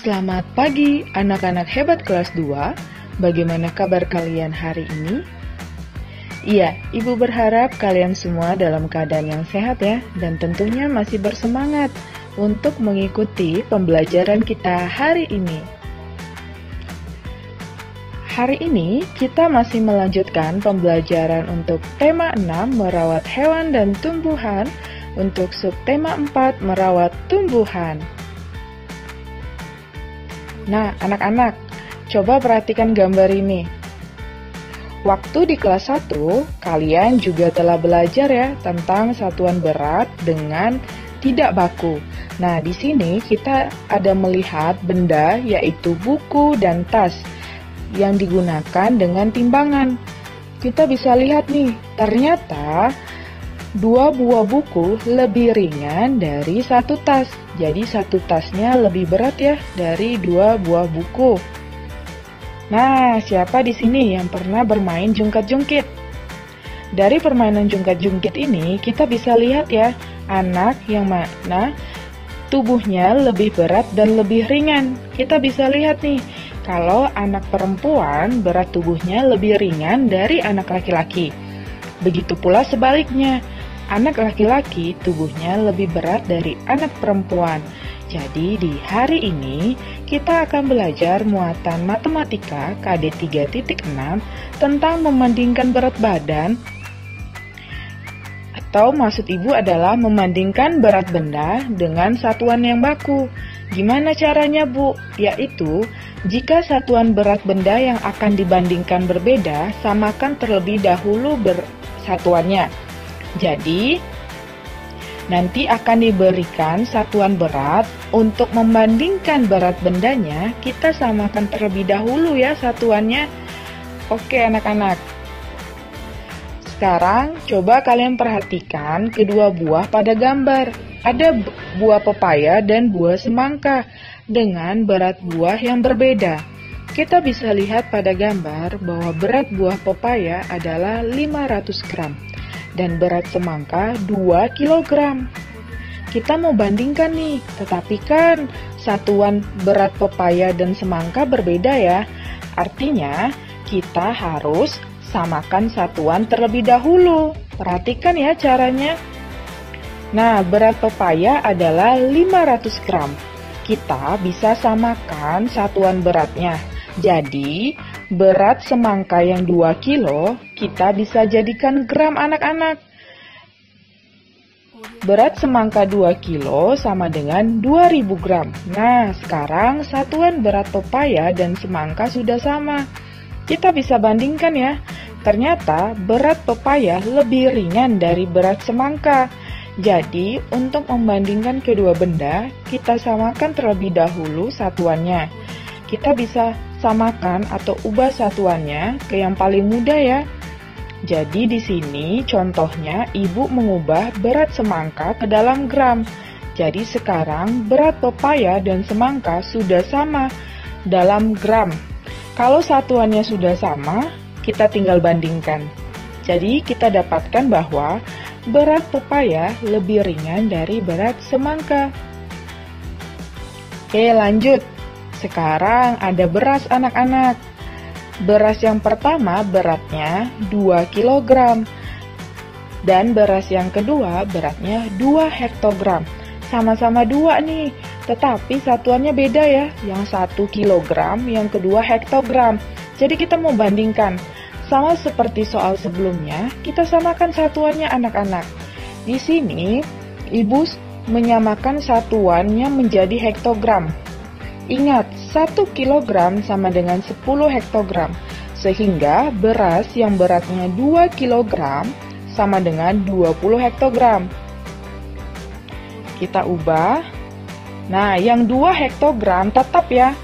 Selamat pagi anak-anak hebat kelas 2. Bagaimana kabar kalian hari ini? Iya, Ibu berharap kalian semua dalam keadaan yang sehat ya, dan tentunya masih bersemangat untuk mengikuti pembelajaran kita hari ini. Hari ini kita masih melanjutkan pembelajaran untuk tema 6 merawat hewan dan tumbuhan, untuk subtema 4 merawat tumbuhan. Nah, anak-anak, coba perhatikan gambar ini. Waktu di kelas 1, kalian juga telah belajar ya tentang satuan berat dengan tidak baku. Nah, di sini kita ada melihat benda yaitu buku dan tas yang digunakan dengan timbangan. Kita bisa lihat nih, ternyata 2 buah buku lebih ringan dari satu tas. Jadi satu tasnya lebih berat ya dari 2 buah buku. Nah, siapa di sini yang pernah bermain jungkat-jungkit? Dari permainan jungkat-jungkit ini kita bisa lihat ya, anak yang mana tubuhnya lebih berat dan lebih ringan. Kita bisa lihat nih, kalau anak perempuan berat tubuhnya lebih ringan dari anak laki-laki. Begitu pula sebaliknya. Anak laki-laki tubuhnya lebih berat dari anak perempuan. Jadi di hari ini kita akan belajar muatan matematika KD 3.6 tentang membandingkan berat badan, atau maksud ibu adalah membandingkan berat benda dengan satuan yang baku. Gimana caranya Bu? Yaitu jika satuan berat benda yang akan dibandingkan berbeda, samakan terlebih dahulu satuannya. Jadi, nanti akan diberikan satuan berat. Untuk membandingkan berat bendanya, kita samakan terlebih dahulu ya satuannya. Oke anak-anak. Sekarang, coba kalian perhatikan kedua buah pada gambar. Ada buah pepaya dan buah semangka dengan berat buah yang berbeda. Kita bisa lihat pada gambar bahwa berat buah pepaya adalah 500 gram. Dan berat semangka 2 kg. Kita mau bandingkan nih, tetapi kan satuan berat pepaya dan semangka berbeda ya. Artinya, kita harus samakan satuan terlebih dahulu. Perhatikan ya caranya. Nah, berat pepaya adalah 500 gram. Kita bisa samakan satuan beratnya. Jadi, berat semangka yang 2 kilo, kita bisa jadikan gram anak-anak. Berat semangka 2 kilo sama dengan 2000 gram. Nah, sekarang satuan berat pepaya dan semangka sudah sama. Kita bisa bandingkan ya. Ternyata berat pepaya lebih ringan dari berat semangka. Jadi, untuk membandingkan kedua benda, kita samakan terlebih dahulu satuannya. Kita bisa samakan atau ubah satuannya ke yang paling mudah ya. Jadi di sini contohnya ibu mengubah berat semangka ke dalam gram. Jadi sekarang berat pepaya dan semangka sudah sama dalam gram. Kalau satuannya sudah sama, kita tinggal bandingkan. Jadi kita dapatkan bahwa berat pepaya lebih ringan dari berat semangka. Oke, lanjut. Sekarang ada beras anak-anak. Beras yang pertama beratnya 2 kg. Dan beras yang kedua beratnya 2 hektogram. Sama-sama 2 nih, tetapi satuannya beda ya. Yang 1 kg, yang kedua hektogram. Jadi kita mau bandingkan. Sama seperti soal sebelumnya, kita samakan satuannya anak-anak. Di sini, ibu menyamakan satuannya menjadi hektogram. Ingat, 1 kg sama dengan 10 hektogram, sehingga beras yang beratnya 2 kg sama dengan 20 hektogram. Kita ubah. Nah, yang 2 hektogram tetap ya,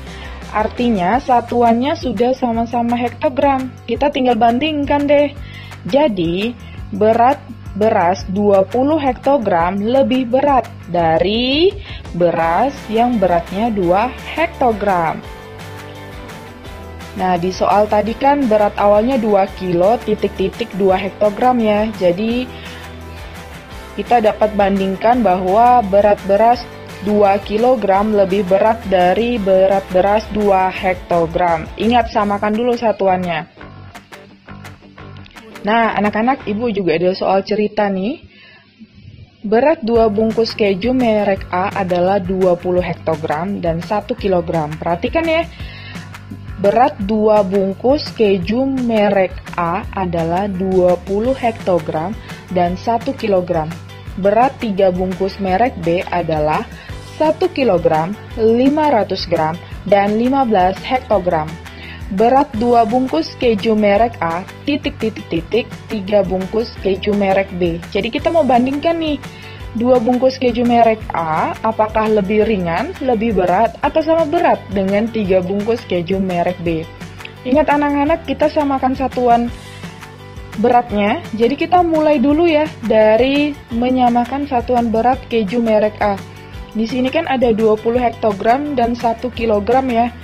artinya satuannya sudah sama-sama hektogram. Kita tinggal bandingkan deh. Jadi, berat beras 20 hektogram lebih berat dari beras yang beratnya 2 hektogram. Nah, di soal tadi kan berat awalnya 2 kilo titik-titik 2 hektogram ya. Jadi, kita dapat bandingkan bahwa berat beras 2 kg lebih berat dari berat beras 2 hektogram. Ingat, samakan dulu satuannya. Nah, anak-anak, Ibu juga ada soal cerita nih. Berat 2 bungkus keju merek A adalah 20 hektogram dan 1 kg. Perhatikan ya, berat 2 bungkus keju merek A adalah 20 hektogram dan 1 kg. Berat 3 bungkus merek B adalah 1 kg, 500 gram, dan 15 hektogram. Berat 2 bungkus keju merek A, 3 bungkus keju merek B. Jadi kita mau bandingkan nih, 2 bungkus keju merek A, apakah lebih ringan, lebih berat, atau sama berat dengan 3 bungkus keju merek B. Ingat anak-anak, kita samakan satuan beratnya, jadi kita mulai dulu ya dari menyamakan satuan berat keju merek A. Di sini kan ada 20 hektogram dan 1 kilogram ya.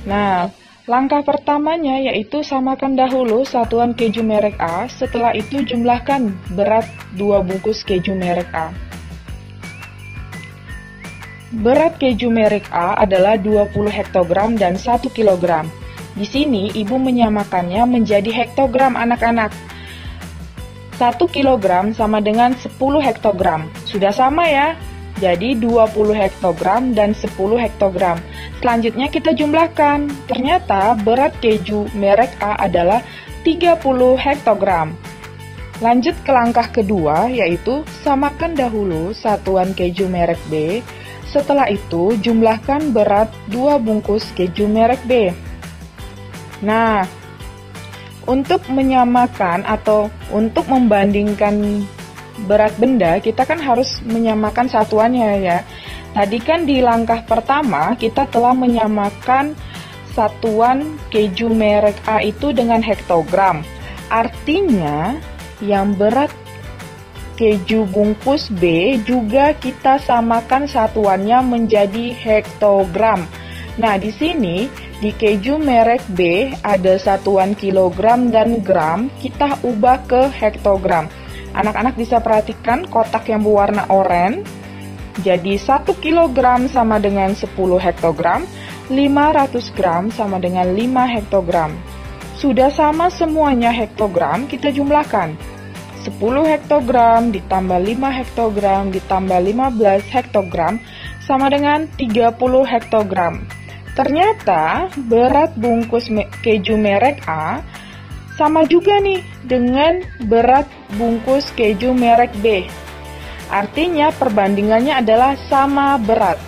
Nah, langkah pertamanya yaitu samakan dahulu satuan keju merek A, setelah itu jumlahkan berat 2 bungkus keju merek A. Berat keju merek A adalah 20 hektogram dan 1 kilogram. Di sini ibu menyamakannya menjadi hektogram anak-anak. 1 kilogram sama dengan 10 hektogram. Sudah sama ya? Jadi 20 hektogram dan 10 hektogram. Selanjutnya kita jumlahkan. Ternyata berat keju merek A adalah 30 hektogram. Lanjut ke langkah kedua, yaitu samakan dahulu satuan keju merek B. Setelah itu jumlahkan berat 2 bungkus keju merek B. Nah, untuk menyamakan atau untuk membandingkan berat benda, kita kan harus menyamakan satuannya ya. Tadi kan di langkah pertama kita telah menyamakan satuan keju merek A itu dengan hektogram. Artinya yang berat keju bungkus B juga kita samakan satuannya menjadi hektogram. Nah, di sini di keju merek B ada satuan kilogram dan gram, kita ubah ke hektogram. Anak-anak bisa perhatikan kotak yang berwarna oranye. Jadi 1 kilogram sama dengan 10 hektogram, 500 gram sama dengan 5 hektogram. Sudah sama semuanya hektogram, kita jumlahkan. 10 hektogram ditambah 5 hektogram ditambah 15 hektogram sama dengan 30 hektogram. Ternyata berat bungkus keju merek A sama juga nih dengan berat bungkus keju merek B. Artinya perbandingannya adalah sama berat.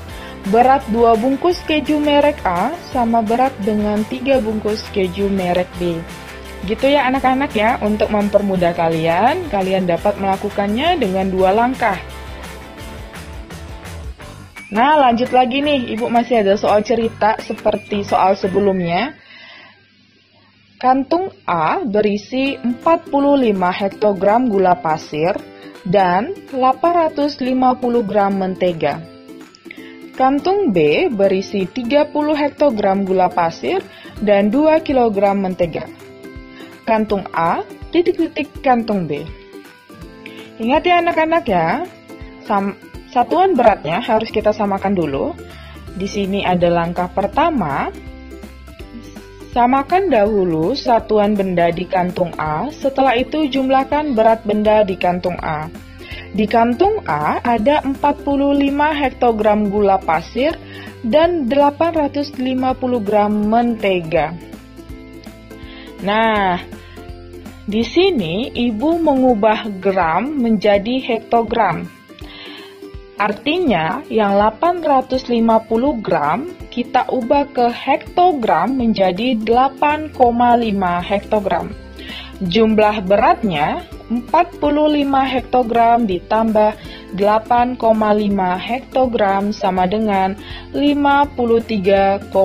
Berat 2 bungkus keju merek A sama berat dengan 3 bungkus keju merek B. Gitu ya anak-anak ya, untuk mempermudah kalian dapat melakukannya dengan 2 langkah. Nah, lanjut lagi nih, Ibu masih ada soal cerita seperti soal sebelumnya. Kantung A berisi 45 hektogram gula pasir dan 850 gram mentega. Kantung B berisi 30 hektogram gula pasir dan 2 kg mentega. Kantung A, kantung B. Ingat ya anak-anak ya, satuan beratnya harus kita samakan dulu. Di sini ada langkah pertama. Samakan dahulu satuan benda di kantung A, setelah itu jumlahkan berat benda di kantung A. Di kantung A ada 45 hektogram gula pasir dan 850 gram mentega. Nah, di sini ibu mengubah gram menjadi hektogram. Artinya, yang 850 gram kita ubah ke hektogram menjadi 8,5 hektogram. Jumlah beratnya 45 hektogram ditambah 8,5 hektogram sama dengan 53,5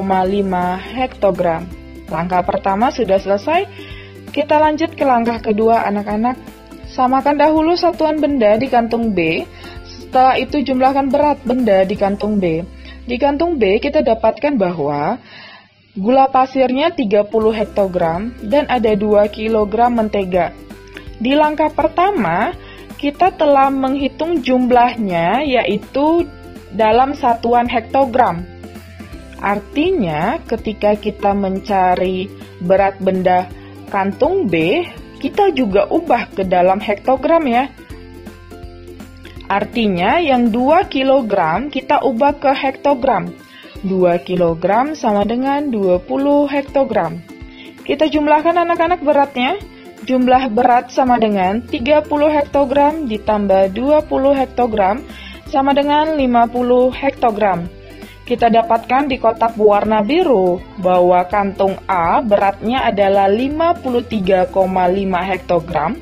hektogram. Langkah pertama sudah selesai. Kita lanjut ke langkah kedua anak-anak. Samakan dahulu satuan benda di kantung B. Setelah itu jumlahkan berat benda di kantung B. Di kantung B kita dapatkan bahwa gula pasirnya 30 hektogram dan ada 2 kg mentega. Di langkah pertama kita telah menghitung jumlahnya yaitu dalam satuan hektogram. Artinya, ketika kita mencari berat benda kantung B, kita juga ubah ke dalam hektogram ya. Artinya, yang 2 kg kita ubah ke hektogram. 2 kg sama dengan 20 hektogram. Kita jumlahkan anak-anak beratnya. Jumlah berat sama dengan 30 hektogram ditambah 20 hektogram sama dengan 50 hektogram. Kita dapatkan di kotak berwarna biru bahwa kantung A beratnya adalah 53,5 hektogram.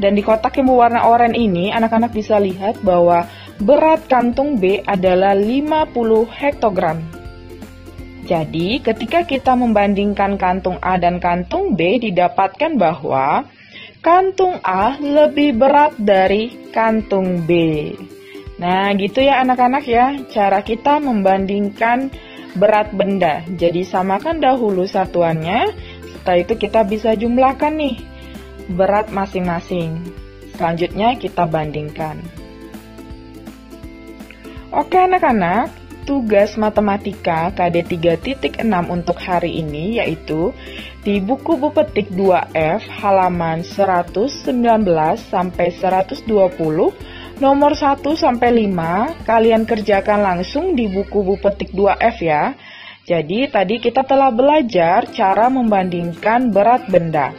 Dan di kotak yang berwarna oranye ini, anak-anak bisa lihat bahwa berat kantung B adalah 50 hektogram. Jadi, ketika kita membandingkan kantung A dan kantung B, didapatkan bahwa kantung A lebih berat dari kantung B. Nah, gitu ya anak-anak ya, cara kita membandingkan berat benda. Jadi, samakan dahulu satuannya, setelah itu kita bisa jumlahkan nih berat masing-masing. Selanjutnya kita bandingkan. Oke anak-anak, tugas matematika KD 3.6 untuk hari ini yaitu di buku Bupetik 2F halaman 119 sampai 120, nomor 1 sampai 5, kalian kerjakan langsung di buku Bupetik 2F ya. Jadi tadi kita telah belajar cara membandingkan berat benda.